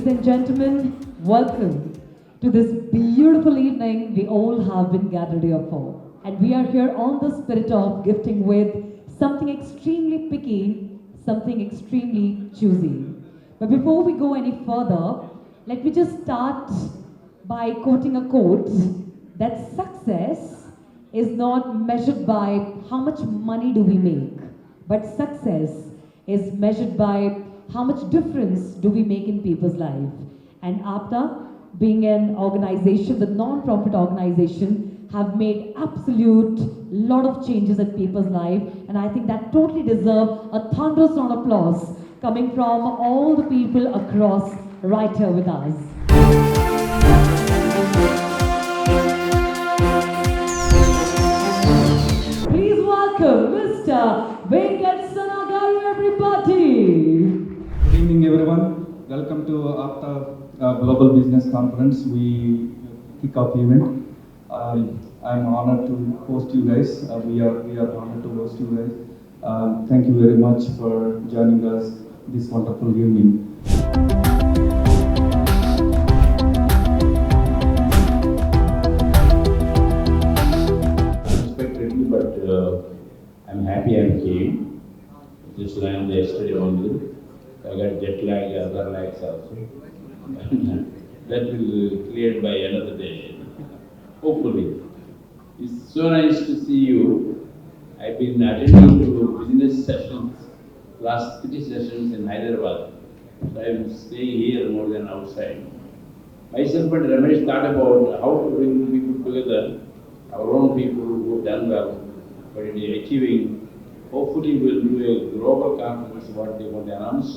and gentlemen, welcome to this beautiful evening we all have been gathered here for. And we are here on the spirit of gifting with something extremely picky, something extremely choosy. But before we go any further, let me just start by quoting a quote that success is not measured by how much money do we make, but success is measured by how much difference do we make in people's life. And APTA, being an organization, the non-profit organization, have made absolute lot of changes in people's life, and I think that totally deserve a thunderous round of applause coming from all the people across right here with us. Please welcome Mr. Venkat Sanagaru, everybody. Good evening, everyone. Welcome to APTA Global Business Conference. We kick off event. I'm honored to host you guys. We are honored to host you guys. Thank you very much for joining us this wonderful evening. Unexpectedly, but I'm happy I came. Just landed yesterday only. I got jet lag, other lags also. That will be cleared by another day, hopefully. It's so nice to see you. I've been attending to business sessions, last 3 sessions in Hyderabad. So I'm staying here more than outside. Myself and Ramesh thought about how to bring people together, our own people who have done well, but in achieving, hopefully we'll do a global conference, what they want to announce,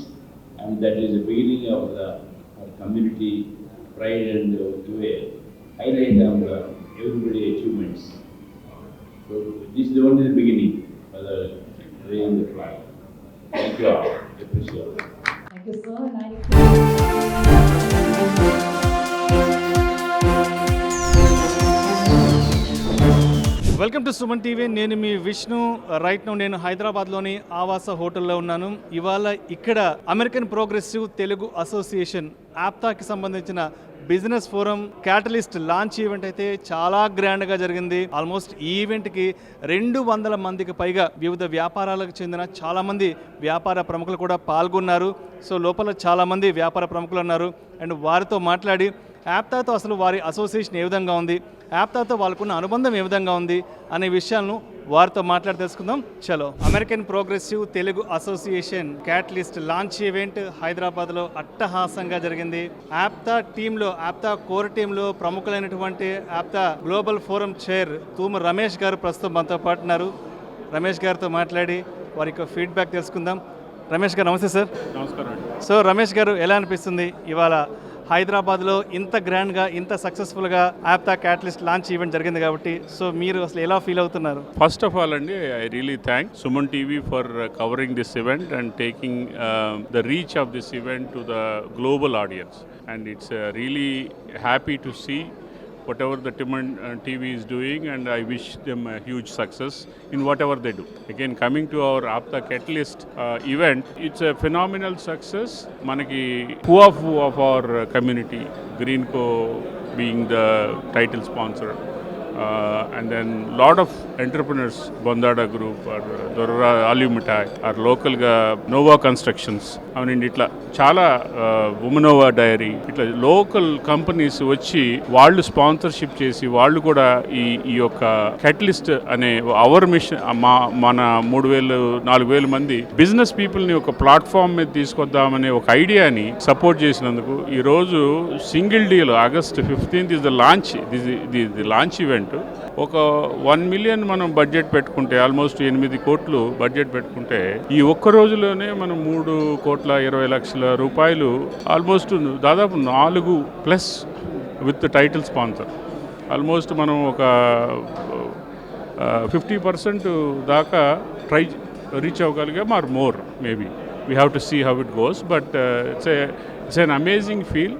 and that is the beginning of the community pride and give a highlight of everybody's achievements. So this is only the beginning of the raising the flag. Thank you all. I appreciate it. Thank you, sir. And welcome to Suman TV. నేను మీ Vishnu. Right now నేను హైదరాబాద్లోని ఆవాస హోటల్లో ఉన్నాను. ఇవాళ ఇక్కడ American progressive Telugu association ఆప్తాకి సంబంధించిన business forum catalyst launch event అయితే చాలా గ్రాండ్గా జరిగింది. ఆల్మోస్ట్ ఈ ఈవెంట్కి 200 మందికి పైగా వివిధ వ్యాపారాలకు చెందిన చాలామంది వ్యాపార ప్రముఖులు కూడా పాల్గొన్నారు. సో లోపల చాలామంది వ్యాపార ప్రముఖులు ఉన్నారు. అండ్ వారితో మాట్లాడి ఆప్తాతో అసలు వారి అసోసియేషన్ ఏ విధంగా ఉంది, ఆప్తాతో వాళ్ళకున్న అనుబంధం ఏ విధంగా ఉంది అనే విషయాలను వారితో మాట్లాడి తెలుసుకుందాం. చలో. American progressive Telugu association catalyst launch event హైదరాబాద్లో అట్టహాసంగా జరిగింది. ఆప్తా టీంలో, ఆప్తా కోర్ టీంలో ప్రముఖులైనటువంటి APTA global forum chair తూమ Ramesh గారు ప్రస్తుతం మనతో పాటు ఉన్నారు. రమేష్ గారితో మాట్లాడి వారి యొక్క ఫీడ్బ్యాక్ తెలుసుకుందాం. రమేష్ గారు నమస్తే సార్. నమస్కారం అండి. సో రమేష్ గారు, ఎలా అనిపిస్తుంది ఇవాళ హైదరాబాద్లో ఇంత గ్రాండ్గా, ఇంత సక్సెస్ఫుల్గా ఆప్తా క్యాటలిస్ట్ లాంచ్ ఈవెంట్ జరిగింది కాబట్టి, సో మీరు అసలు ఎలా ఫీల్ అవుతున్నారు? ఫస్ట్ ఆఫ్ ఆల్ అండి, I really thank Suman TV for covering this event and taking the reach of this event to the global audience. And it's really happy to see whatever the TV is doing, and I wish them a huge success in whatever they do. Again, coming to our APTA Catalyst event, it's a phenomenal success. Manaki who of our community, Greenco being the title sponsor, and then lot of entrepreneurs, Bandada Group or Dorra Alumitai or local Nova Constructions, I mean itla చాలా ఉమనోవా dairy, ఇట్లా local companies వచ్చి వాళ్ళు sponsorship చేసి వాళ్ళు కూడా ఈ యొక్క catalyst అనే అవర్ మిషన్ మన 3,000-4,000 మంది బిజినెస్ పీపుల్ని ఒక ప్లాట్ఫామ్ మీద తీసుకొద్దామనే ఒక ఐడియాని సపోర్ట్ చేసినందుకు ఈరోజు సింగిల్ డీలో August 15th is the launch, the launch event. ఒక 1 million మనం బడ్జెట్ పెట్టుకుంటే, ఆల్మోస్ట్ 8 కోట్లు బడ్జెట్ పెట్టుకుంటే, ఈ ఒక్క రోజులోనే మనం 3,20,00,000 రూపాయలు, ఆల్మోస్ట్ దాదాపు 4+ విత్ టైటిల్ స్పాన్సర్, ఆల్మోస్ట్ మనం ఒక 50% దాకా రీచ్ అవ్వగలిగా, or more maybe. We have to see how it goes, but it's an amazing feel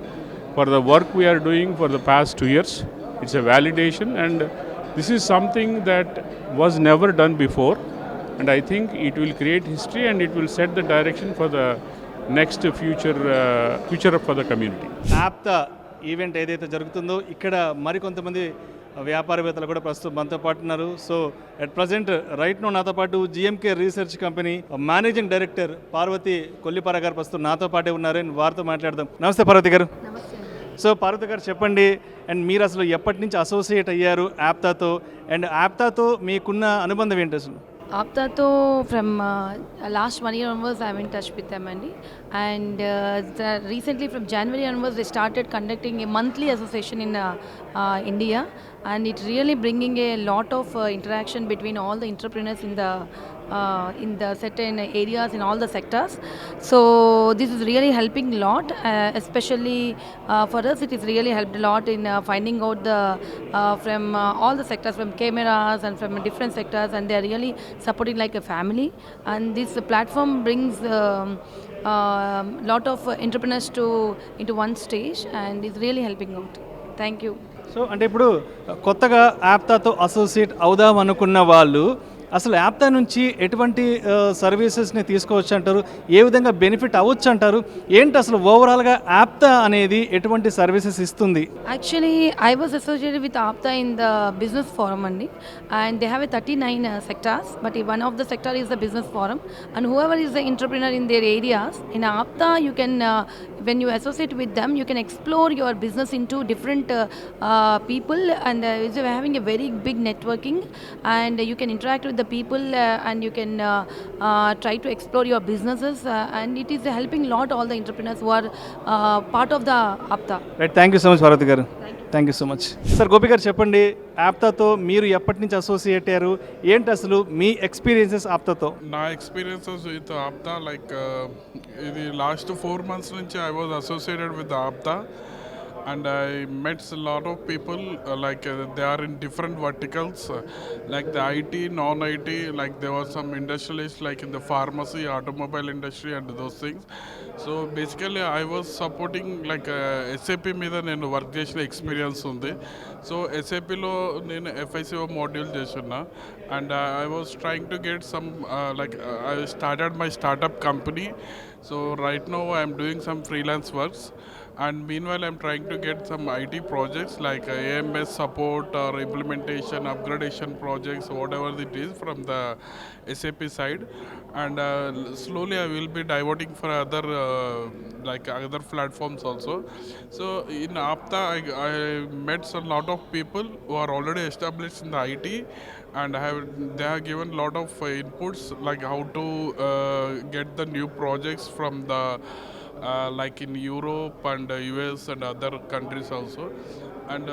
for the work we're doing for the past 2 years. It's a validation, and this is something that was never done before, and I think it will create history and it will set the direction for the next future for the community. Apta event ఏదైతే జరుగుతుందో ఇక్కడ మరికొంతమంది వ్యాపారవేత్తలు కూడా ప్రస్తుతం మనతో పాటు ఉన్నారు. So at present right now నాతో పాటు GMK research company managing director Parvathi Kollipara గారు ప్రస్తుతం నాతో పాటే ఉన్నారు. అండ్ వారితో మాట్లాడదాం. నమస్తే పార్వతి గారు. సో పార్వతి గారు చెప్పండి, అండ్ మీరు అసలు ఎప్పటి నుంచి అసోసియేట్ అయ్యారు యాప్తాతో, అండ్ యాప్తాతో మీకున్న అనుబంధం ఏంటి అసలు? Aptato from last 1 year onwards I'm in touch with them and recently from January onwards they started conducting a monthly association in India, and it really bringing a lot of interaction between all the entrepreneurs in the certain areas in all the sectors. So this is really helping a lot, especially for us it is really helped a lot in finding out the from all the sectors, from cameras and from different sectors, and they are really supporting like a family, and this platform brings lot of entrepreneurs into one stage, and is really helping out. Thank you. So అంటే ఇప్పుడు కొత్తగా యాప్తాతో associate అవుదాం అనుకున్న వాళ్ళు అసలు యాప్తా నుంచి ఎటువంటి సర్వీసెస్ని తీసుకోవచ్చు అంటారు, ఏ విధంగా బెనిఫిట్ అవ్వచ్చు అంటారు, ఏంటి అసలు ఓవరాల్గా యాప్తా అనేది ఎటువంటి సర్వీసెస్ ఇస్తుంది? Actually, I was associated with Apta in the business forum only, and they have a 39 sectors, but one of the sector is the business forum, and whoever is the entrepreneur in their areas, in Apta you can, when you associate with them, you can explore your business into different people, and it's having a very big networking, and you can interact with the people, and you can try to explore your businesses, and it is helping lot all the entrepreneurs who are part of the Apta. Right, thank you so much Parvathi garu. Thank you so much. Sir Gopi garu చెప్పండి, యాప్తాతో మీరు ఎప్పటి నుంచి associate అయ్యారు, ఏంటి అసలు మీ experiences ఆప్తాతో? నా experiences with Apta like ఇది లాస్ట్ 4 months నుంచి I was associated with Apta, and I met a lot of people they are in different verticals, like the IT, non-IT, like there was some industrialists like in the pharmacy, automobile industry and those things. So basically I was supporting like SAP మీద నేను work చేసిన experience ఉంది. So SAPలో నేను FICO module చేస్తున్నా, and I was trying to get some I started my startup company. So right now I am doing some freelance works, and meanwhile I'm trying to get some IT projects like AMS support or implementation, upgradation projects, whatever it is from the SAP side, and slowly I will be diverting for other other platforms also. So in Apta I met a lot of people who are already established in the IT, and they have given a lot of inputs like how to get the new projects from the like in Europe and US and other countries also, and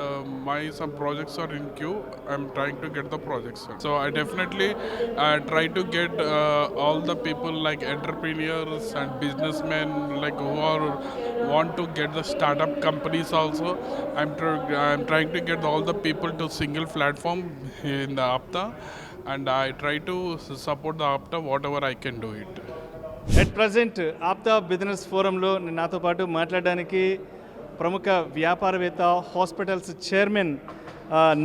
some projects are in queue. I'm trying to get the projects, so I definitely try to get all the people like entrepreneurs and businessmen like who want to get the startup companies also. I'm trying to get all the people to single platform in the Apta, and I try to support the Apta whatever I can do it. At present Apta business ఫోరంలో నాతో పాటు మాట్లాడడానికి ప్రముఖ వ్యాపారవేత్త, hospitals chairman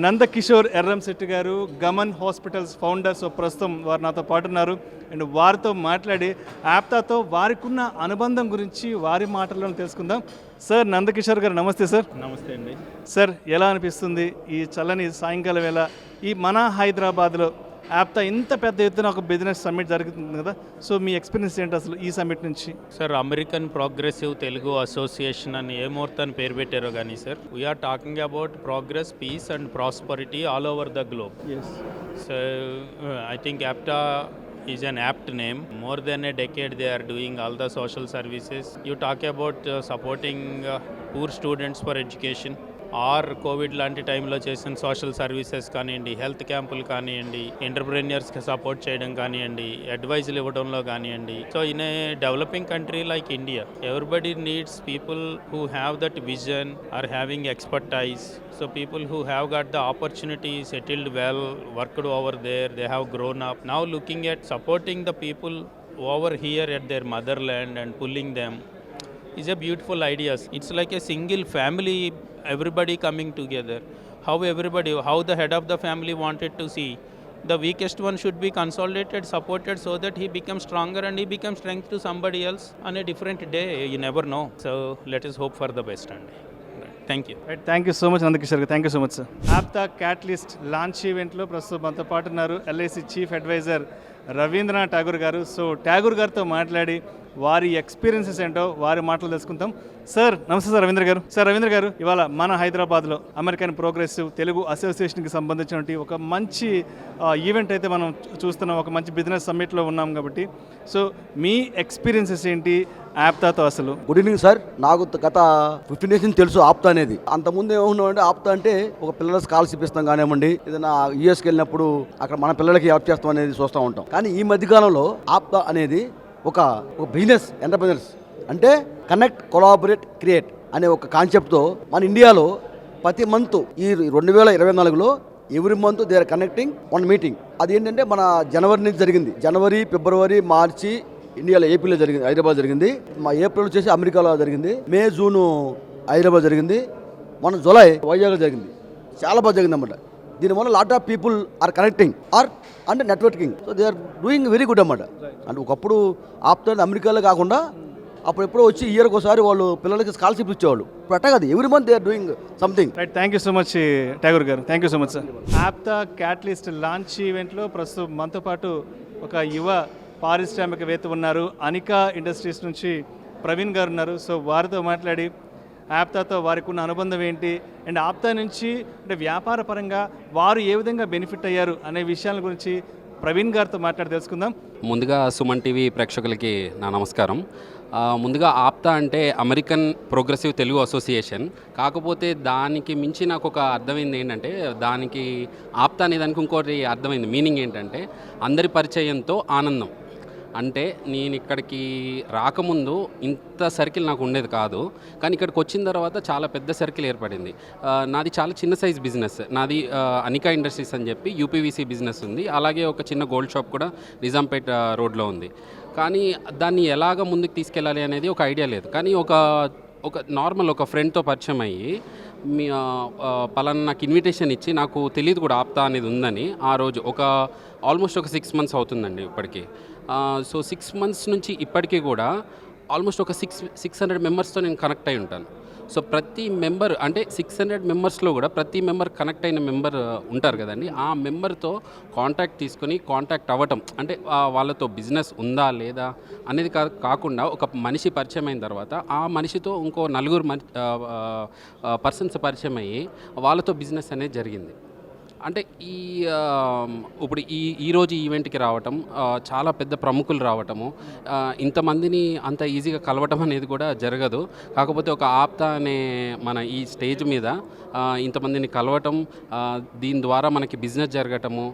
Nandakishore Erramsetti గారు, Gaman hospitals founder. So ప్రస్తుతం వారు నాతో పాటు ఉన్నారు, అండ్ వారితో మాట్లాడి ఆప్తాతో వారికి ఉన్న అనుబంధం గురించి వారి మాటల్లో తెలుసుకుందాం. సార్ నందకిషోర్ గారు, నమస్తే సార్. నమస్తే అండి. సార్, ఎలా అనిపిస్తుంది ఈ చల్లని సాయంకాలం వేళ ఈ మన హైదరాబాద్లో యాప్తా ఇంత పెద్ద ఎత్తున ఒక బిజినెస్ సమ్మిట్ జరుగుతుంది కదా, సో మీ ఎక్స్పీరియన్స్ ఏంటి అసలు ఈ సమ్మిట్ నుంచి? Sir, American progressive Telugu association అని ఏ ముహూర్తాన్ని పేరు పెట్టారో కానీ sir, we're talking about progress, peace and prosperity all over the globe. So I think Apta is an apt name. More than a decade they are doing all the social services. You talk about supporting poor students for education, or Covid లాంటి టైంలో చేసిన social services కానివ్వండి, health క్యాంపులు కానివ్వండి, ఎంటర్ప్రెన్యూర్స్కి support చేయడం కానివ్వండి, అడ్వైజులు ఇవ్వడంలో కానివ్వండి. So in a developing country like India, everybody needs people who have that vision or having expertise. So people who have got the opportunity, settled well, worked over there, they have grown up. Now looking at supporting the people over here at their motherland and pulling them is a beautiful idea. It's like a single family, everybody coming together. How the head of the family wanted to see the weakest one should be consolidated, supported, so that he becomes stronger and he becomes strength to somebody else on a different day. You never know. So let us hope for the best. And thank you. Thank you so much Nandakishore garu, thank you so much sir. Apta catalyst launch ఈవెంట్లో ప్రస్తుతం మనతో పాటు ఉన్నారు LIC chief advisor Ravindranath Tagore garu. So Tagore గారితో మాట్లాడి వారి experiences ఏంటో వారి మాటలు తెలుసుకుంటాం. సార్ నమస్తే సార్ రవీంద్ర గారు. సార్ రవీంద్ర గారు, ఇవాళ మన హైదరాబాద్లో అమెరికన్ ప్రోగ్రెసివ్ తెలుగు అసోసియేషన్కి సంబంధించినటువంటి ఒక మంచి ఈవెంట్ అయితే మనం చూస్తున్నాం, ఒక మంచి బిజినెస్ సమ్మిట్లో ఉన్నాం కాబట్టి. సో మీ ఎక్స్పీరియన్సెస్ ఏంటి ఆప్తాతో అసలు? Good evening sir. నాకు గత 15 డేస్ నుంచి తెలుసు ఆప్తా అనేది. అంతకుముందు ఏమన్నామంటే ఆప్తా అంటే ఒక పిల్లల స్కాలర్షిప్ ఇస్తాం కానివ్వండి, ఏదైనా యూఎస్కి వెళ్ళినప్పుడు అక్కడ మన పిల్లలకి హెల్ప్ చేస్తాం అనేది చూస్తూ ఉంటాం. కానీ ఈ మధ్యకాలంలో ఆప్తా అనేది ఒక బిజినెస్ ఎంటర్ప్రెనర్స్ అంటే కనెక్ట్, కొలాబరేట్, క్రియేట్ అనే ఒక కాన్సెప్ట్తో మన ఇండియాలో ప్రతి మంత్ ఈ 2024లో every month they are connecting one meeting. అది ఏంటంటే మన జనవరి నుంచి జరిగింది. జనవరి, ఫిబ్రవరి, మార్చి ఇండియాలో, ఏపీలో జరిగింది, హైదరాబాద్ జరిగింది. మా ఏప్రిల్ వచ్చేసి అమెరికాలో జరిగింది. మే, జూను హైదరాబాద్ జరిగింది. మన జూలై వైజాగ్లో జరిగింది. చాలా బాగా జరిగింది అన్నమాట. దీనివల్ల lot of people are connecting అంటే networking. So they are doing very good అన్నమాట. అంటే ఒకప్పుడు ఆప్తా అమెరికాలో కాకుండా అప్పుడు ఎప్పుడో వచ్చి ఇయర్కి ఒకసారి వాళ్ళు పిల్లలకి స్కాలర్షిప్ ఇచ్చేవాళ్ళు. ఇప్పుడు అట్టా కాదు, every month they are doing something. Right, thank you so much Tagore garu, thank you so much sir. Apta catalyst launch ఈవెంట్లో ప్రస్తుతం మనతో పాటు ఒక యువ పారిశ్రామికవేత్త ఉన్నారు, అనికా ఇండస్ట్రీస్ నుంచి ప్రవీణ్ గారు ఉన్నారు. సో వారితో మాట్లాడి ఆప్తాతో వారికి ఉన్న అనుబంధం ఏంటి అండ్ ఆప్తా నుంచి అంటే వ్యాపార పరంగా వారు ఏ విధంగా బెనిఫిట్ అయ్యారు అనే విషయాల గురించి ప్రవీణ్ గారితో మాట్లాడి తెలుసుకుందాం. ముందుగా సుమన్ టీవీ ప్రేక్షకులకి నా నమస్కారం. ముందుగా ఆప్తా అంటే అమెరికన్ ప్రోగ్రెసివ్ తెలుగు అసోసియేషన్. కాకపోతే దానికి మించి నాకు ఒక అర్థమైంది ఏంటంటే, దానికి ఆప్తా అనే దానికి ఇంకోటి అర్థమైంది మీనింగ్ ఏంటంటే అందరి పరిచయంతో ఆనందం. అంటే నేను ఇక్కడికి రాకముందు ఇంత సర్కిల్ నాకు ఉండేది కాదు, కానీ ఇక్కడికి వచ్చిన తర్వాత చాలా పెద్ద సర్కిల్ ఏర్పడింది. నాది చాలా చిన్న సైజ్ బిజినెస్. నాది అనికా ఇండస్ట్రీస్ అని చెప్పి యూపీవీసీ బిజినెస్ ఉంది. అలాగే ఒక చిన్న గోల్డ్ షాప్ కూడా నిజాంపేట్ రోడ్లో ఉంది. కానీ దాన్ని ఎలాగ ముందుకు తీసుకెళ్ళాలి అనేది ఒక ఐడియా లేదు. కానీ ఒక నార్మల్ ఒక ఫ్రెండ్తో పరిచయం అయ్యి మీ పలానా నాకు ఇన్విటేషన్ ఇచ్చి, నాకు తెలియదు కూడా ఆప్తా అనేది ఉందని. ఆ రోజు ఆల్మోస్ట్ ఒక 6 months అవుతుందండి ఇప్పటికీ. సో 6 months నుంచి ఇప్పటికీ కూడా ఆల్మోస్ట్ ఒక 600 మెంబర్స్తో నేను కనెక్ట్ అయి ఉంటాను. సో ప్రతి మెంబర్ అంటే 600 మెంబర్స్లో కూడా ప్రతి మెంబర్ కనెక్ట్ అయిన మెంబర్ ఉంటారు కదండి. ఆ మెంబర్తో కాంటాక్ట్ అవ్వటం అంటే వాళ్ళతో బిజినెస్ ఉందా లేదా అనేది కాకుండా ఒక మనిషి పరిచయం అయిన తర్వాత ఆ మనిషితో ఇంకో 4 పర్సన్స్ పరిచయం అయ్యి వాళ్ళతో బిజినెస్ అనేది జరిగింది. అంటే ఇప్పుడు ఈరోజు ఈవెంట్కి రావటం, చాలా పెద్ద ప్రముఖులు రావటము, ఇంతమందిని అంత ఈజీగా కలవటం అనేది కూడా జరగదు. కాకపోతే ఒక ఆప్తా అనే మన ఈ స్టేజ్ మీద ఇంతమందిని కలవటం, దీని ద్వారా మనకి బిజినెస్ జరగటము,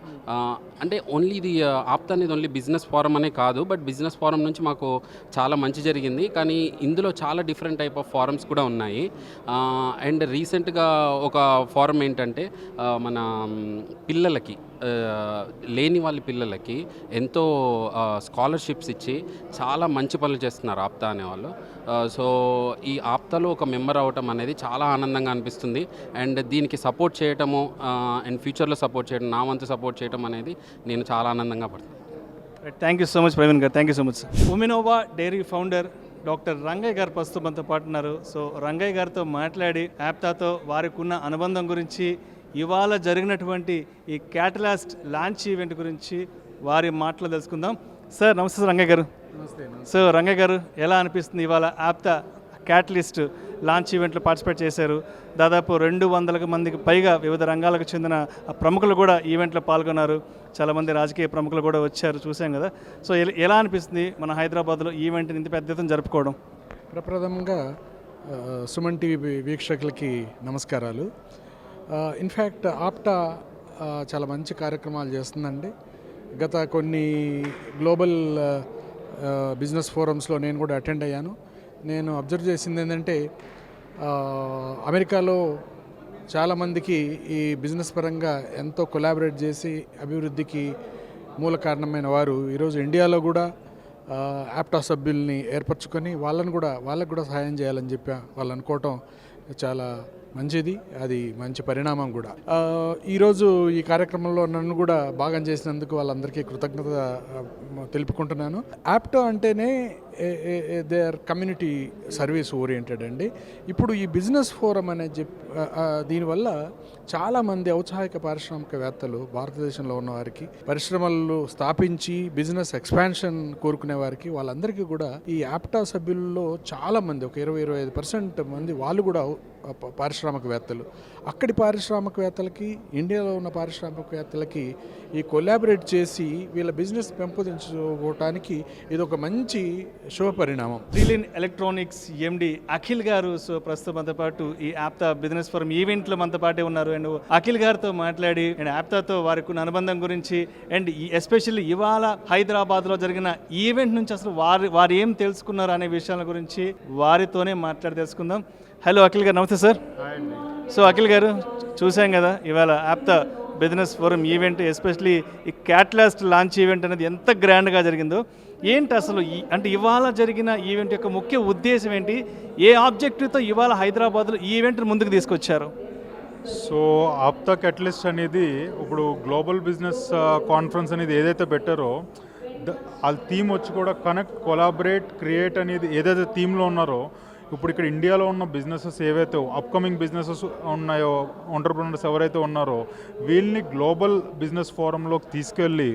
అంటే ఓన్లీ ఇది ఆప్తా అనేది ఓన్లీ బిజినెస్ ఫోరం అనే కాదు, బట్ బిజినెస్ ఫోరం నుంచి మాకు చాలా మంచి జరిగింది. కానీ ఇందులో చాలా డిఫరెంట్ టైప్ ఆఫ్ ఫారమ్స్ కూడా ఉన్నాయి. అండ్ రీసెంట్గా ఒక ఫారం ఏంటంటే మన పిల్లలకి, లేని వాళ్ళ పిల్లలకి ఎంతో స్కాలర్షిప్స్ ఇచ్చి చాలా మంచి పనులు చేస్తున్నారు ఆప్తా అనేవాళ్ళు. సో ఈ ఆప్తాలో ఒక మెంబర్ అవ్వటం అనేది చాలా ఆనందంగా అనిపిస్తుంది. అండ్ దీనికి సపోర్ట్ చేయటము అండ్ ఫ్యూచర్లో సపోర్ట్ చేయడం, నా వంతు సపోర్ట్ చేయడం అనేది నేను చాలా ఆనందంగా పడుతుంది. Thank you so much Praveen garu, thank you so much. Womenova dairy founder doctor Rangaiah garu ప్రస్తుతం మనతో పాటు ఉన్నారు. సో రంగయ్య గారితో మాట్లాడి ఆప్తాతో వారికి ఉన్న అనుబంధం గురించి, ఇవాళ జరిగినటువంటి ఈ క్యాటలిస్ట్ లాంచ్ ఈవెంట్ గురించి వారి మాటలు తెలుసుకుందాం. సార్ నమస్తే సార్ రంగయ్య గారు. సో రంగయ్య గారు, ఎలా అనిపిస్తుంది ఇవాళ ఆప్తా క్యాటలిస్ట్ లాంచ్ ఈవెంట్లో పార్టిసిపేట్ చేశారు? దాదాపు 200 మందికి పైగా వివిధ రంగాలకు చెందిన ప్రముఖులు కూడా ఈవెంట్లో పాల్గొన్నారు. చాలామంది రాజకీయ ప్రముఖులు కూడా వచ్చారు, చూసాం కదా. సో ఎలా అనిపిస్తుంది మన హైదరాబాద్లో ఈవెంట్ని ఇంత పెద్ద ఎత్తున జరుపుకోవడం? ప్రప్రథమంగా సుమన్ టీవీ వీక్షకులకి నమస్కారాలు. ఇన్ఫ్యాక్ట్ ఆప్టా చాలా మంచి కార్యక్రమాలు చేస్తుందండి. గత కొన్ని గ్లోబల్ బిజినెస్ ఫోరమ్స్లో నేను కూడా అటెండ్ అయ్యాను. నేను అబ్జర్వ్ చేసింది ఏంటంటే, అమెరికాలో చాలామందికి ఈ బిజినెస్ పరంగా ఎంతో కొలాబరేట్ చేసి అభివృద్ధికి మూల కారణమైన వారు ఈరోజు ఇండియాలో కూడా ఆప్టా సభ్యుల్ని ఏర్పరచుకొని వాళ్ళకు కూడా సహాయం చేయాలని చెప్పి వాళ్ళు అనుకోవటం చాలా మంచిది, అది మంచి పరిణామం కూడా. ఈరోజు ఈ కార్యక్రమంలో నన్ను కూడా భాగం చేసినందుకు వాళ్ళందరికీ కృతజ్ఞత తెలుపుకుంటున్నాను. యాప్టో అంటేనే they are community service oriented అండి. ఇప్పుడు ఈ బిజినెస్ ఫోరం అనేది దీనివల్ల చాలామంది ఔత్సాహిక పారిశ్రామికవేత్తలు భారతదేశంలో ఉన్న వారికి, పరిశ్రమలు స్థాపించి బిజినెస్ ఎక్స్పాన్షన్ కోరుకునే వారికి, వాళ్ళందరికీ కూడా ఈ యాప్టా సభ్యుల్లో చాలామంది, ఒక 20-25% మంది వాళ్ళు కూడా పారిశ్రామికవేత్తలు. అక్కడి పారిశ్రామికవేత్తలకి, ఇండియాలో ఉన్న పారిశ్రామికవేత్తలకి ఈ కొలాబరేట్ చేసి వీళ్ళ బిజినెస్ పెంపొందించుకోవటానికి ఇది ఒక మంచి శుభ పరిణామం. శ్రీలిన్ ఎలక్ట్రానిక్స్ ఎండి అఖిల్ గారు సో ప్రస్తుతం మనతో పాటు ఈ యాప్తా బిజినెస్ ఫోరం ఈవెంట్లో మనతో పాటే ఉన్నారు. అండ్ అఖిల్ గారితో మాట్లాడి అండ్ యాప్తాతో వారికి ఉన్న అనుబంధం గురించి అండ్ ఎస్పెషల్లీ ఇవాళ హైదరాబాద్లో జరిగిన ఈవెంట్ నుంచి అసలు వారు ఏం తెలుసుకున్నారు అనే విషయాల గురించి వారితోనే మాట్లాడి తెలుసుకుందాం. హలో అఖిల్ గారు, నమస్తే సార్. సో అఖిల్ గారు, చూసాం కదా ఇవాళ యాప్తా బిజినెస్ ఫోరం ఈవెంట్, ఎస్పెషలీ ఈ క్యాటలిస్ట్ లాంచ్ ఈవెంట్ అనేది ఎంత గ్రాండ్గా జరిగిందో. ఏంటి అసలు అంటే ఇవాళ జరిగిన ఈవెంట్ యొక్క ముఖ్య ఉద్దేశం ఏంటి? ఏ ఆబ్జెక్టివ్తో ఇవాళ హైదరాబాద్లో ఈ ఈవెంట్ని ముందుకు తీసుకొచ్చారు? సో ఆప్తా క్యాటలిస్ట్ అనేది ఇప్పుడు గ్లోబల్ బిజినెస్ కాన్ఫరెన్స్ అనేది ఏదైతే పెట్టారో వాళ్ళ థీమ్ వచ్చి కూడా కనెక్ట్, కొలాబరేట్, క్రియేట్ అనేది ఏదైతే థీమ్లో ఉన్నారో, ఇప్పుడు ఇక్కడ ఇండియాలో ఉన్న బిజినెసెస్ ఏవైతే అప్కమింగ్ బిజినెసెస్ ఉన్నాయో, ఎంటర్‌ప్రెన్యూర్స్ ఎవరైతే ఉన్నారో వీళ్ళని గ్లోబల్ బిజినెస్ ఫోరంలోకి తీసుకెళ్ళి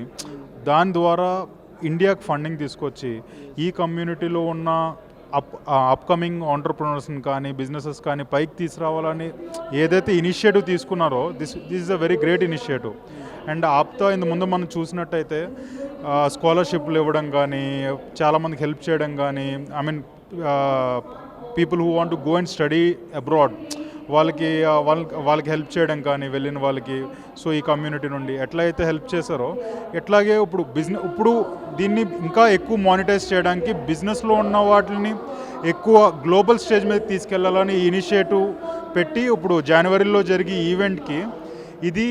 దాని ద్వారా ఇండియాకి ఫండింగ్ తీసుకొచ్చి ఈ కమ్యూనిటీలో ఉన్న అప్కమింగ్ ఎంటర్‌ప్రెన్యూర్స్ని కానీ బిజినెసెస్ కానీ పైకి తీసుకురావాలని ఏదైతే ఇనిషియేటివ్ తీసుకున్నారో this is a very great initiative. And Apta ఇంత ముందు మనం చూసినట్టయితే స్కాలర్షిప్లు ఇవ్వడం కానీ, చాలామందికి హెల్ప్ చేయడం కానీ, I mean people who want to go and study abroad వాళ్ళకి హెల్ప్ చేయడం కానీ, వెళ్ళిన వాళ్ళకి. సో ఈ కమ్యూనిటీ నుండి ఎట్లయితే హెల్ప్ చేశారో ఎట్లాగే ఇప్పుడు దీన్ని ఇంకా ఎక్కువ మానిటైజ్ చేయడానికి బిజినెస్లో ఉన్న వాటిని ఎక్కువ గ్లోబల్ స్టేజ్ మీద తీసుకెళ్లాలని ఇనిషియేటివ్ పెట్టి ఇప్పుడు జనవరిలో జరిగే ఈవెంట్కి ఇది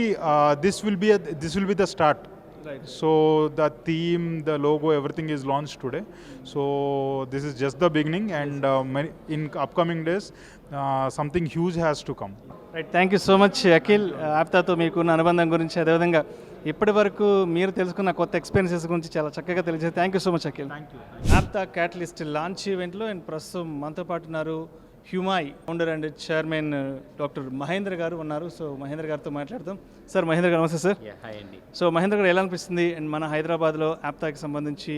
this will be the start. So the theme, the logo, everything is launched today. So this is just the beginning, and in upcoming days something huge has to come. Right, thank you so much Akhil. యాప్తాతో మీకున్న అనుబంధం గురించి, అదేవిధంగా ఇప్పటి వరకు మీరు తెలుసుకున్న కొత్త ఎక్స్పీరియన్సెస్ గురించి చాలా చక్కగా తెలియజేసి thank you so much Akhil. Apta catalyst launch ఈవెంట్లో అండ్ ప్రస్తుతం మనతో పాటు ఉన్నారు Humai founder and chairman doctor Mahendra garu ఉన్నారు. సో మహేంద్ర గారితో మాట్లాడదాం. సార్, మహేంద్ర గారు నమస్తే సార్. హాయ్ అండి. సో మహేంద్ర గారు, ఎలా అనిపిస్తుంది అండ్ మన హైదరాబాద్లో యాప్తాకి సంబంధించి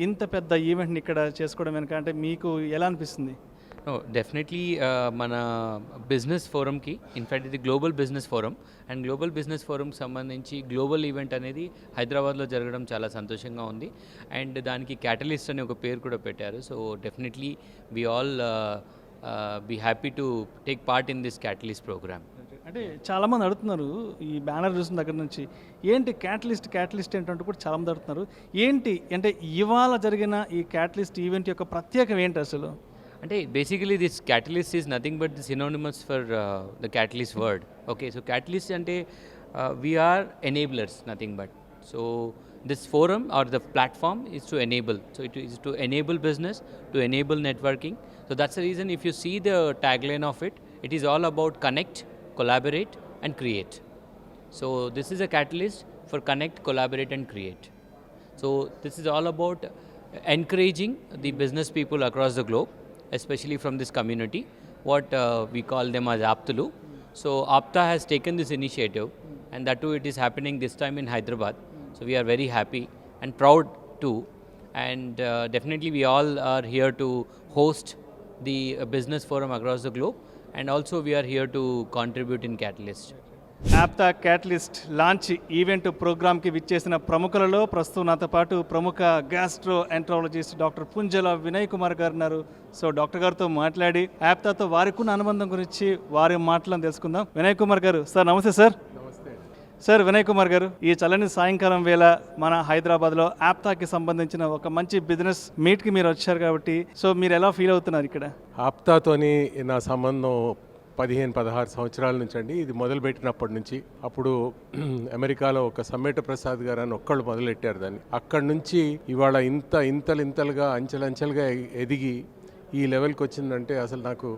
ఇంత పెద్ద ఈవెంట్ని ఇక్కడ చేసుకోవడం వెనుక అంటే మీకు ఎలా అనిపిస్తుంది? డెఫినెట్లీ మన బిజినెస్ ఫోరంకి, ఇన్ఫ్యాక్ట్ ఇది global business forum, and global business ఫోరంకి సంబంధించి గ్లోబల్ ఈవెంట్ అనేది హైదరాబాద్లో జరగడం చాలా సంతోషంగా ఉంది. అండ్ దానికి క్యాటలిస్ట్ అనే ఒక పేరు కూడా పెట్టారు. So definitely we all be happy to take part in this catalyst program. అంటే చాలామంది అడుగుతున్నారు ఈ బ్యానర్ చూసిన దగ్గర నుంచి, ఏంటి క్యాటలిస్ట్ ఏంటంటే కూడా చాలామంది అడుగుతున్నారు. ఏంటి అంటే ఇవాళ జరిగిన ఈ క్యాటలిస్ట్ ఈవెంట్ యొక్క ప్రత్యేకం ఏంటి అసలు? అంటే basically this catalyst is nothing but the synonymous for the catalyst word. Okay, so catalyst అంటే we're enablers, nothing but. So this forum or the platform is to enable. So it is to enable business, to enable networking. So that's the reason if you see the tagline of it, it is all about connect, collaborate and create. So this is a catalyst for connect, collaborate and create. So this is all about encouraging the business people across the globe, especially from this community, what we call them as Aptalu. So Apta has taken this initiative, and that too it is happening this time in Hyderabad. So we are very happy and proud too, and definitely we all are here to host the business forum across the globe, and also we are here to contribute in Catalyst. Apta catalyst launch event ప్రోగ్రామ్కి విచ్చేసిన ప్రముఖులలో ప్రస్తుతం నాతో పాటు ప్రముఖ gastroenterologist doctor Punjala Vinay Kumar garu ఉన్నారు. So doctor గారితో మాట్లాడి యాప్తాతో వారికి ఉన్న అనుబంధం గురించి వారి మాటలను తెలుసుకుందాం. వినయ్ కుమార్ గారు, సార్ నమస్తే సార్. సార్, వినయ్ కుమార్ గారు, ఈ చల్లని సాయంకాలం వేళ మన హైదరాబాద్లో యాప్తాకి సంబంధించిన ఒక మంచి బిజినెస్ మీట్కి మీరు వచ్చారు కాబట్టి సో మీరు ఎలా ఫీల్ అవుతున్నారు ఇక్కడ? ఆప్తాతోని నా సంబంధం 15-16 సంవత్సరాల నుంచి అండి. ఇది మొదలుపెట్టినప్పటి నుంచి, అప్పుడు అమెరికాలో ఒక సమ్మేట ప్రసాద్ గారు అని ఒక్కళ్ళు మొదలెట్టారు దాన్ని. అక్కడి నుంచి ఇవాళ ఇంతలుగా అంచెలంచెలుగా ఎదిగి ఈ లెవెల్కి వచ్చిందంటే అసలు నాకు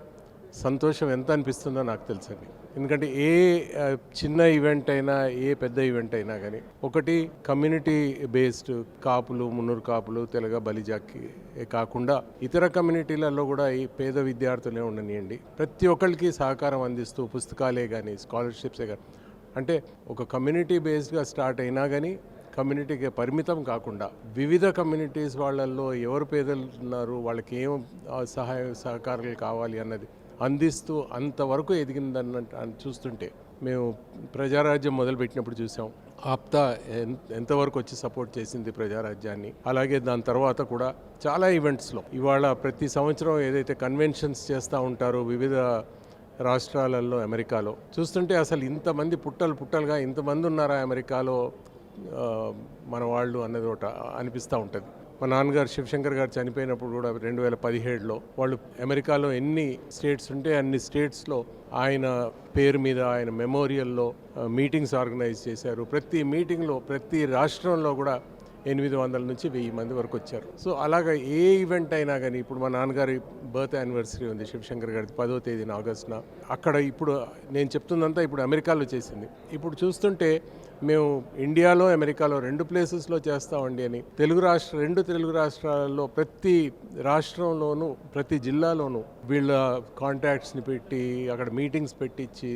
సంతోషం ఎంత అనిపిస్తుందో నాకు తెలుసండి. ఎందుకంటే ఏ చిన్న ఈవెంట్ అయినా ఏ పెద్ద ఈవెంట్ అయినా కానీ ఒకటి కమ్యూనిటీ బేస్డ్ కాపులు, మున్నూరు కాపులు, తెలగ, బలిజాకి కాకుండా ఇతర కమ్యూనిటీలలో కూడా ఈ పేద విద్యార్థులే ఉండనియండి, ప్రతి ఒక్కరికి సహకారం అందిస్తూ పుస్తకాలే కానీ స్కాలర్షిప్సే కానీ, అంటే ఒక కమ్యూనిటీ బేస్డ్గా స్టార్ట్ అయినా కానీ కమ్యూనిటీకి పరిమితం కాకుండా వివిధ కమ్యూనిటీస్ వాళ్ళల్లో ఎవరు పేదలు ఉన్నారు, వాళ్ళకి ఏం సహాయ సహకారాలు కావాలి అన్నది అందిస్తూ అంతవరకు ఎదిగిందన్న చూస్తుంటే మేము ప్రజారాజ్యం మొదలుపెట్టినప్పుడు చూసాం ఆప్తా ఎంతవరకు వచ్చి సపోర్ట్ చేసింది ప్రజారాజ్యాన్ని. అలాగే దాని తర్వాత కూడా చాలా ఈవెంట్స్లో ఇవాళ ప్రతి సంవత్సరం ఏదైతే కన్వెన్షన్స్ చేస్తూ ఉంటారో వివిధ రాష్ట్రాలలో అమెరికాలో చూస్తుంటే అసలు ఇంతమంది పుట్టలుగా ఇంతమంది ఉన్నారా అమెరికాలో మన వాళ్ళు అన్నది ఒకటి అనిపిస్తూ ఉంటుంది. మా నాన్నగారు శివశంకర్ గారు చనిపోయినప్పుడు కూడా 2017లో వాళ్ళు అమెరికాలో ఎన్ని స్టేట్స్ ఉంటే అన్ని స్టేట్స్లో ఆయన పేరు మీద ఆయన మెమోరియల్లో మీటింగ్స్ ఆర్గనైజ్ చేశారు. ప్రతి మీటింగ్లో ప్రతి రాష్ట్రంలో కూడా 800 నుంచి 1000 మంది వరకు వచ్చారు. సో అలాగా ఏ ఈవెంట్ అయినా కానీ ఇప్పుడు మా నాన్నగారి బర్త్ యానివర్సరీ ఉంది శివశంకర్ గారి 10వ తేదీన ఆగస్టున. అక్కడ ఇప్పుడు నేను చెప్తుందంతా ఇప్పుడు అమెరికాలో చేసింది. ఇప్పుడు చూస్తుంటే మేము ఇండియాలో అమెరికాలో 2 ప్లేసెస్లో చేస్తామండి అని రెండు తెలుగు రాష్ట్రాలలో ప్రతి రాష్ట్రంలోనూ ప్రతి జిల్లాలోనూ వీళ్ళ కాంటాక్ట్స్ని పెట్టి అక్కడ మీటింగ్స్ పెట్టించి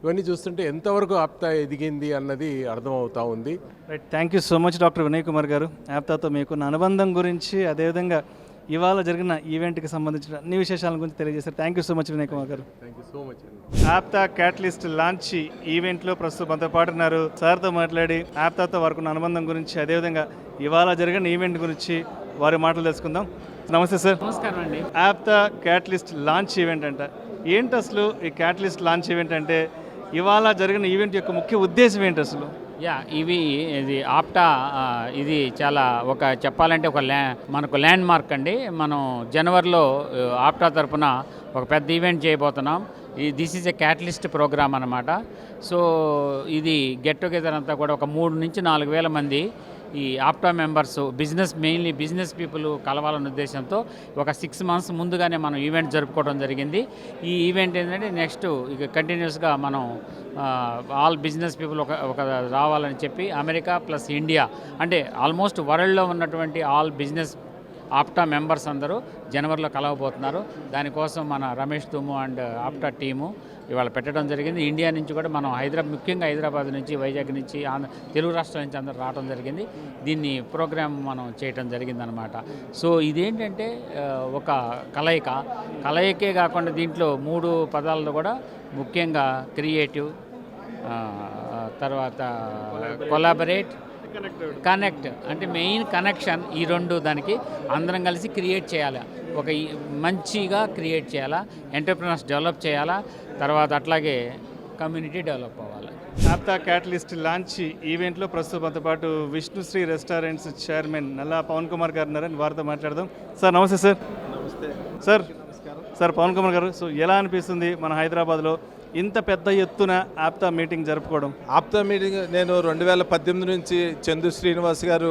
ఇవన్నీ చూస్తుంటే ఎంతవరకు ఆప్తా ఎదిగింది అన్నది అర్థమవుతా ఉంది. Right, thank you so much doctor Vinay Kumar గారు. ఆప్తాతో మీకున్న అనుబంధం గురించి, అదేవిధంగా ఇవాళ జరిగిన ఈవెంట్కి సంబంధించిన అన్ని విశేషాల గురించి తెలియజేశారు. Thank you so much Vinay Kumar garu. Thank you so much. Apta catalyst launch ఈవెంట్లో ప్రస్తుతం మనతో పాటు ఉన్నారు. సార్తో మాట్లాడి ఆప్తాతో వారికి ఉన్న అనుబంధం గురించి, అదేవిధంగా ఇవాళ జరిగిన ఈవెంట్ గురించి వారి మాటలు తెలుసుకుందాం. నమస్తే సార్. నమస్కారం అండి. ఆప్తా క్యాటలిస్ట్ లాంచ్ ఈవెంట్ అంట, ఏంటి అసలు ఈ క్యాటలిస్ట్ లాంచ్ ఈవెంట్ అంటే? ఇవాళ జరిగిన ఈవెంట్ యొక్క ముఖ్య ఉద్దేశం ఏంటి అసలు? ఇది ఆప్టా ఇది చాలా చెప్పాలంటే మనకు ల్యాండ్ మార్క్ అండి. మనం జనవరిలో ఆప్టా తరఫున ఒక పెద్ద ఈవెంట్ చేయబోతున్నాం. This is a catalyst program అన్నమాట. సో ఇది గెట్ టుగెదర్ అంతా కూడా ఒక 3 నుంచి 4 వేల మంది ఈ APTA members mainly business people కలవాలన్న ఉద్దేశంతో ఒక 6 మంత్స్ ముందుగానే మనం ఈవెంట్ జరుపుకోవడం జరిగింది. ఈ ఈవెంట్ ఏంటంటే నెక్స్ట్ ఇక కంటిన్యూస్గా మనం ఆల్ బిజినెస్ పీపుల్ ఒక రావాలని చెప్పి అమెరికా ప్లస్ ఇండియా అంటే ఆల్మోస్ట్ వరల్డ్లో ఉన్నటువంటి ఆల్ బిజినెస్ ఆప్టా మెంబర్స్ అందరూ జనవరిలో కలవబోతున్నారు. దానికోసం మన రమేష్ తుమ్ము అండ్ ఆప్టా టీము ఇవాళ పెట్టడం జరిగింది. ఇండియా నుంచి కూడా మనం ముఖ్యంగా హైదరాబాద్ నుంచి, వైజాగ్ నుంచి, తెలుగు రాష్ట్రాల నుంచి అందరూ రావడం జరిగింది. దీన్ని ప్రోగ్రామ్ మనం చేయడం జరిగిందనమాట. సో ఇదేంటంటే ఒక కలయికే కాకుండా దీంట్లో 3 పదాలతో కూడా ముఖ్యంగా క్రియేటివ్, తర్వాత కొలాబరేట్, కనెక్ట్ అంటే మెయిన్ కనెక్షన్. ఈ 2 దానికి అందరం కలిసి క్రియేట్ చేయాలి, మంచిగా క్రియేట్ చేయాలా, ఎంటర్ప్రినర్స్ డెవలప్ చేయాలా, తర్వాత అట్లాగే కమ్యూనిటీ డెవలప్ అవ్వాలి. ఆప్తా క్యాటలిస్ట్ లాంచ్ ఈవెంట్లో ప్రస్తుతం మనతో పాటు విష్ణుశ్రీ రెస్టారెంట్స్ చైర్మన్ నల్లా పవన్ కుమార్ గారు ఉన్నారని వారితో మాట్లాడదాం. సార్ నమస్తే సార్. నమస్తే సార్ పవన్ కుమార్ గారు, సో ఎలా అనిపిస్తుంది మన హైదరాబాద్లో ఇంత పెద్ద ఎత్తున ఆప్తా మీటింగ్ జరుపుకోవడం? ఆప్తా మీటింగ్ నేను 2018 నుంచి చందు శ్రీనివాస్ గారు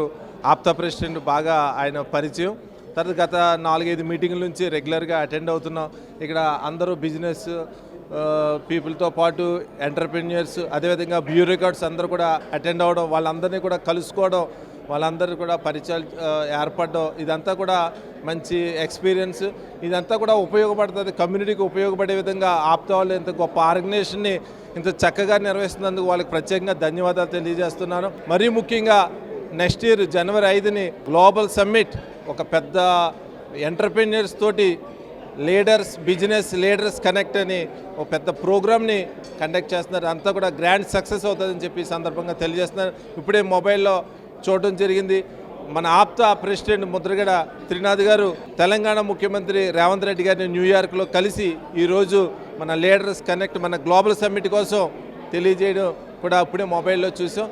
ఆప్తా ప్రెసిడెంట్, బాగా ఆయన పరిచయం. తర్వాత గత 4-5 మీటింగుల నుంచి రెగ్యులర్గా అటెండ్ అవుతున్నాం. ఇక్కడ అందరూ బిజినెస్ పీపుల్తో పాటు ఎంటర్ప్రెన్యూర్స్, అదేవిధంగా బ్యూరోక్రాట్స్ అందరూ కూడా అటెండ్ అవ్వడం, వాళ్ళందరినీ కూడా కలుసుకోవడం, వాళ్ళందరూ కూడా పరిచయాలు ఏర్పడడం, ఇదంతా కూడా మంచి ఎక్స్పీరియన్స్. ఇదంతా కూడా ఉపయోగపడుతుంది, కమ్యూనిటీకి ఉపయోగపడే విధంగా ఆప్తా వాళ్ళు ఇంత గొప్ప ఆర్గనైజేషన్ని ఇంత చక్కగా నిర్వహిస్తున్నందుకు వాళ్ళకి ప్రత్యేకంగా ధన్యవాదాలు తెలియజేస్తున్నాను. మరీ ముఖ్యంగా నెక్స్ట్ ఇయర్ జనవరి 5ని గ్లోబల్ సమ్మిట్, ఒక పెద్ద ఎంటర్ప్రెన్యూర్స్ తోటి బిజినెస్ లీడర్స్ కనెక్ట్ అని ఒక పెద్ద ప్రోగ్రామ్ని కండక్ట్ చేస్తున్నారు. అంతా కూడా గ్రాండ్ సక్సెస్ అవుతుందని చెప్పి ఈ సందర్భంగా తెలియజేస్తున్నారు. ఇప్పుడే మొబైల్లో చూడటం జరిగింది, మన ఆప్తా ప్రెసిడెంట్ ముద్రగడ త్రినాథ్ గారు తెలంగాణ ముఖ్యమంత్రి రేవంత్ రెడ్డి గారిని న్యూయార్క్లో కలిసి ఈరోజు మన లీడర్స్ కనెక్ట్, మన గ్లోబల్ సమ్మిట్ కోసం తెలియజేయడం కూడా ఇప్పుడే మొబైల్లో చూసాం.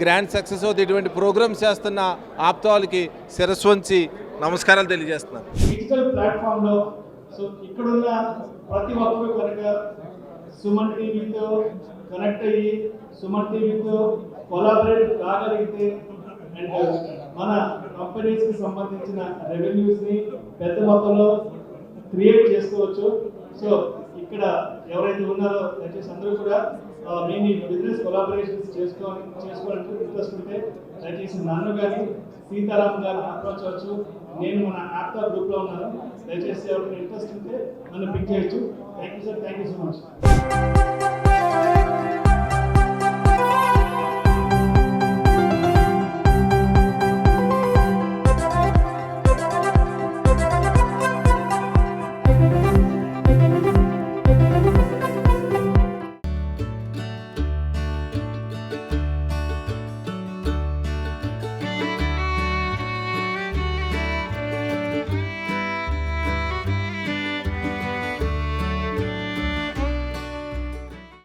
గ్రాండ్ సక్సెస్ అవుతుంది. ఇటువంటి ప్రోగ్రామ్స్ చేస్తున్న ఆప్తా వాళ్ళకి శిరస్సు వంచి నమస్కారాలు తెలియజేస్తున్నాను. డిజిటల్ ప్లాట్ఫామ్లో సో ఇక్కడున్న ప్రతి ఒక్కరు కనుక సుమన్ టీవీతో కనెక్ట్ అయ్యి సుమన్ టీవీతో కొలాబరేట్ కాగలిగితే అండ్ మన కంపెనీస్కి సంబంధించిన రెవెన్యూస్ని పెద్ద మొత్తంలో క్రియేట్ చేసుకోవచ్చు. సో ఇక్కడ ఎవరైతే ఉన్నారో దయచేసి అందరూ కూడా మీ బిజినెస్ కొలాబరేషన్స్ చేసుకోవాలంటే ఇంట్రెస్ట్ ఉంటే దయచేసి నన్ను కానీ సీతారాం గారిని అప్రోచ్ అవ్వచ్చు. నేను మన ఆప్తా గ్రూప్లో ఉన్నాను. దయచేసి ఎవరైనా ఇంట్రెస్ట్ ఉంటే నన్ను పిక్ చేయొచ్చు. Thank you sir, thank you so much.